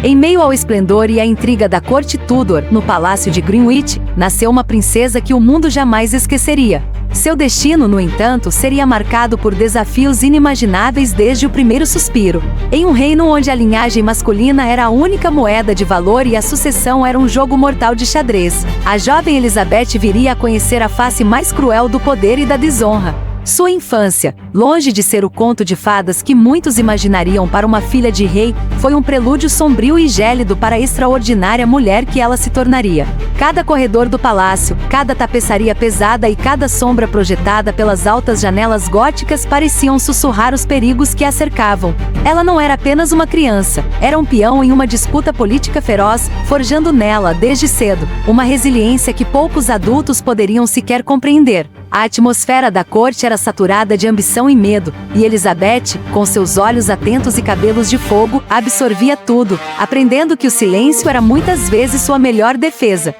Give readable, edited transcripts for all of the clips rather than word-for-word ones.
Em meio ao esplendor e à intriga da corte Tudor, no palácio de Greenwich, nasceu uma princesa que o mundo jamais esqueceria. Seu destino, no entanto, seria marcado por desafios inimagináveis desde o primeiro suspiro. Em um reino onde a linhagem masculina era a única moeda de valor e a sucessão era um jogo mortal de xadrez, a jovem Elizabeth viria a conhecer a face mais cruel do poder e da desonra. Sua infância, longe de ser o conto de fadas que muitos imaginariam para uma filha de rei, foi um prelúdio sombrio e gélido para a extraordinária mulher que ela se tornaria. Cada corredor do palácio, cada tapeçaria pesada e cada sombra projetada pelas altas janelas góticas pareciam sussurrar os perigos que a cercavam. Ela não era apenas uma criança, era um peão em uma disputa política feroz, forjando nela, desde cedo, uma resiliência que poucos adultos poderiam sequer compreender. A atmosfera da corte era saturada de ambição e medo, e Elizabeth, com seus olhos atentos e cabelos de fogo, absorvia tudo, aprendendo que o silêncio era muitas vezes sua melhor defesa.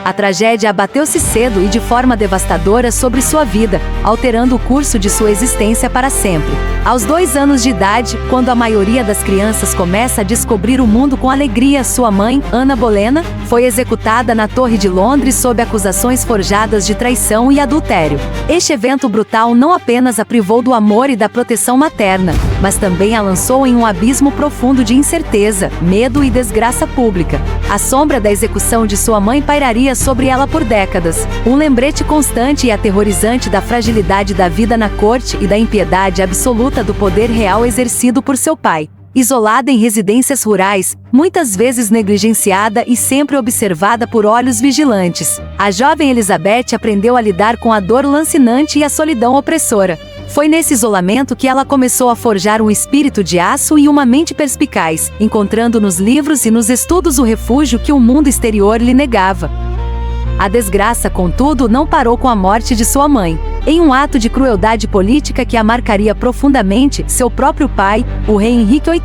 A tragédia abateu-se cedo e de forma devastadora sobre sua vida, alterando o curso de sua existência para sempre. Aos 2 anos de idade, quando a maioria das crianças começa a descobrir o mundo com alegria, sua mãe, Ana Bolena, foi executada na Torre de Londres sob acusações forjadas de traição e adultério. Este evento brutal não apenas a privou do amor e da proteção materna, mas também a lançou em um abismo profundo de incerteza, medo e desgraça pública. A sombra da execução de sua mãe pairaria sobre ela por décadas, um lembrete constante e aterrorizante da fragilidade da vida na corte e da impiedade absoluta do poder real exercido por seu pai. Isolada em residências rurais, muitas vezes negligenciada e sempre observada por olhos vigilantes, a jovem Elizabeth aprendeu a lidar com a dor lancinante e a solidão opressora. Foi nesse isolamento que ela começou a forjar um espírito de aço e uma mente perspicaz, encontrando nos livros e nos estudos o refúgio que o mundo exterior lhe negava. A desgraça, contudo, não parou com a morte de sua mãe. Em um ato de crueldade política que a marcaria profundamente, seu próprio pai, o rei Henrique VIII,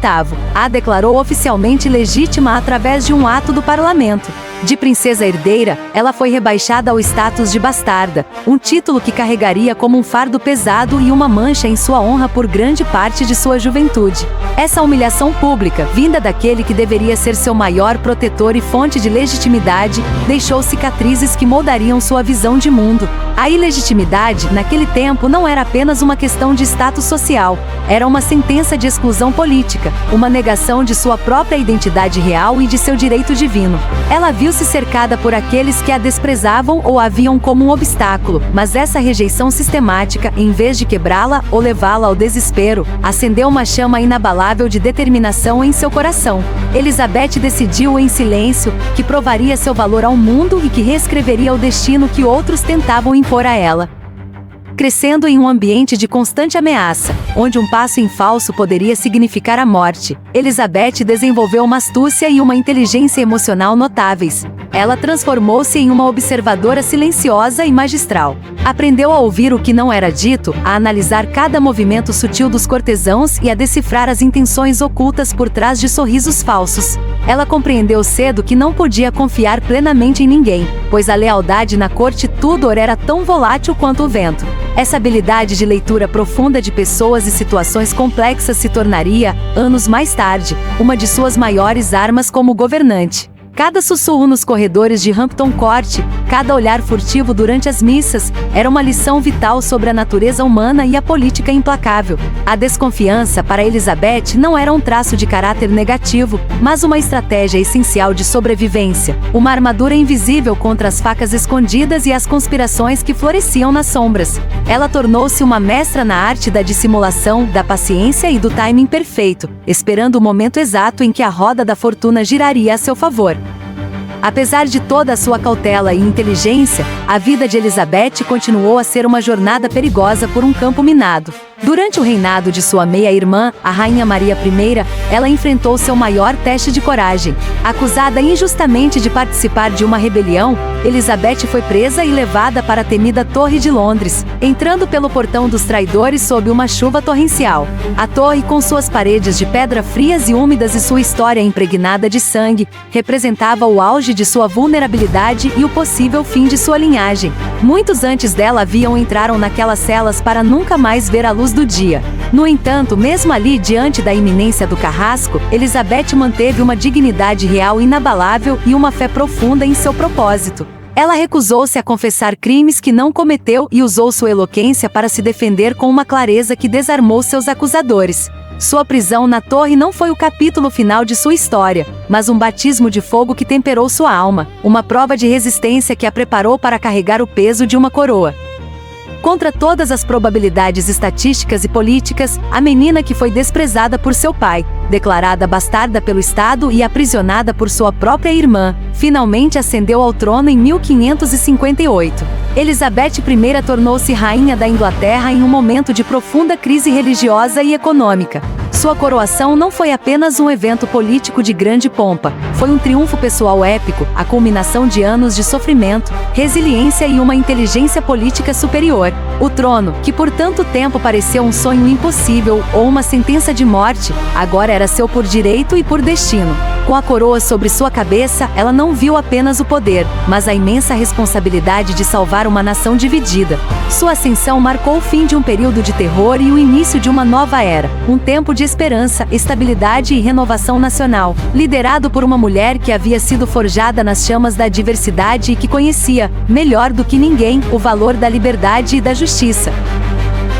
a declarou oficialmente legítima através de um ato do parlamento. De princesa herdeira, ela foi rebaixada ao status de bastarda, um título que carregaria como um fardo pesado e uma mancha em sua honra por grande parte de sua juventude. Essa humilhação pública, vinda daquele que deveria ser seu maior protetor e fonte de legitimidade, deixou cicatrizes que moldariam sua visão de mundo. A ilegitimidade, naquele tempo, não era apenas uma questão de status social, era uma sentença de exclusão política, uma negação de sua própria identidade real e de seu direito divino. Ela viu-se cercada por aqueles que a desprezavam ou a viam como um obstáculo, mas essa rejeição sistemática, em vez de quebrá-la ou levá-la ao desespero, acendeu uma chama inabalável de determinação em seu coração. Elizabeth decidiu em silêncio que provaria seu valor ao mundo e que reescreveria o destino que outros tentavam impor a ela. Crescendo em um ambiente de constante ameaça, onde um passo em falso poderia significar a morte, Elizabeth desenvolveu uma astúcia e uma inteligência emocional notáveis. Ela transformou-se em uma observadora silenciosa e magistral. Aprendeu a ouvir o que não era dito, a analisar cada movimento sutil dos cortesãos e a decifrar as intenções ocultas por trás de sorrisos falsos. Ela compreendeu cedo que não podia confiar plenamente em ninguém, pois a lealdade na corte Tudor era tão volátil quanto o vento. Essa habilidade de leitura profunda de pessoas e situações complexas se tornaria, anos mais tarde, uma de suas maiores armas como governante. Cada sussurro nos corredores de Hampton Court, cada olhar furtivo durante as missas, era uma lição vital sobre a natureza humana e a política implacável. A desconfiança para Elizabeth não era um traço de caráter negativo, mas uma estratégia essencial de sobrevivência, uma armadura invisível contra as facas escondidas e as conspirações que floresciam nas sombras. Ela tornou-se uma mestra na arte da dissimulação, da paciência e do timing perfeito, esperando o momento exato em que a roda da fortuna giraria a seu favor. Apesar de toda a sua cautela e inteligência, a vida de Elizabeth continuou a ser uma jornada perigosa por um campo minado. Durante o reinado de sua meia-irmã, a Rainha Maria I, ela enfrentou seu maior teste de coragem. Acusada injustamente de participar de uma rebelião, Elizabeth foi presa e levada para a temida Torre de Londres, entrando pelo portão dos traidores sob uma chuva torrencial. A torre, com suas paredes de pedra frias e úmidas e sua história impregnada de sangue, representava o auge de sua vulnerabilidade e o possível fim de sua linhagem. Muitos antes dela entraram naquelas celas para nunca mais ver a luz luz do dia. No entanto, mesmo ali diante da iminência do carrasco, Elizabeth manteve uma dignidade real inabalável e uma fé profunda em seu propósito. Ela recusou-se a confessar crimes que não cometeu e usou sua eloquência para se defender com uma clareza que desarmou seus acusadores. Sua prisão na torre não foi o capítulo final de sua história, mas um batismo de fogo que temperou sua alma, uma prova de resistência que a preparou para carregar o peso de uma coroa. Contra todas as probabilidades estatísticas e políticas, a menina que foi desprezada por seu pai, declarada bastarda pelo Estado e aprisionada por sua própria irmã, finalmente ascendeu ao trono em 1558. Elizabeth I tornou-se rainha da Inglaterra em um momento de profunda crise religiosa e econômica. Sua coroação não foi apenas um evento político de grande pompa, foi um triunfo pessoal épico, a culminação de anos de sofrimento, resiliência e uma inteligência política superior. O trono, que por tanto tempo pareceu um sonho impossível ou uma sentença de morte, agora era seu por direito e por destino. Com a coroa sobre sua cabeça, ela não viu apenas o poder, mas a imensa responsabilidade de salvar uma nação dividida. Sua ascensão marcou o fim de um período de terror e o início de uma nova era, um tempo de esperança, estabilidade e renovação nacional, liderado por uma mulher que havia sido forjada nas chamas da diversidade e que conhecia, melhor do que ninguém, o valor da liberdade e da justiça.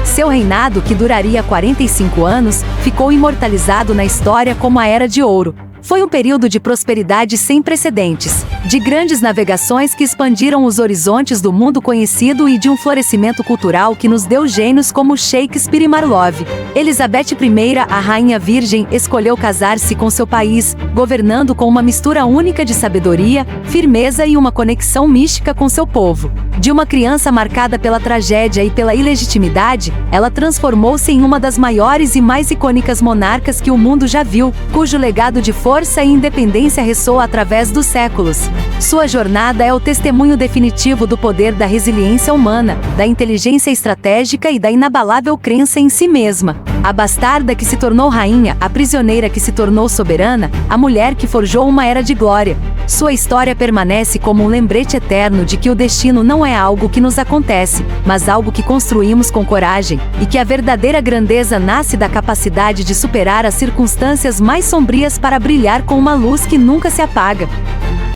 Seu reinado, que duraria 45 anos, ficou imortalizado na história como a Era de Ouro. Foi um período de prosperidade sem precedentes, de grandes navegações que expandiram os horizontes do mundo conhecido e de um florescimento cultural que nos deu gênios como Shakespeare e Marlowe. Elizabeth I, a Rainha Virgem, escolheu casar-se com seu país, governando com uma mistura única de sabedoria, firmeza e uma conexão mística com seu povo. De uma criança marcada pela tragédia e pela ilegitimidade, ela transformou-se em uma das maiores e mais icônicas monarcas que o mundo já viu, cujo legado de força e independência ressoa através dos séculos. Sua jornada é o testemunho definitivo do poder da resiliência humana, da inteligência estratégica e da inabalável crença em si mesma. A bastarda que se tornou rainha, a prisioneira que se tornou soberana, a mulher que forjou uma era de glória. Sua história permanece como um lembrete eterno de que o destino não é algo que nos acontece, mas algo que construímos com coragem, e que a verdadeira grandeza nasce da capacidade de superar as circunstâncias mais sombrias para brilhar com uma luz que nunca se apaga.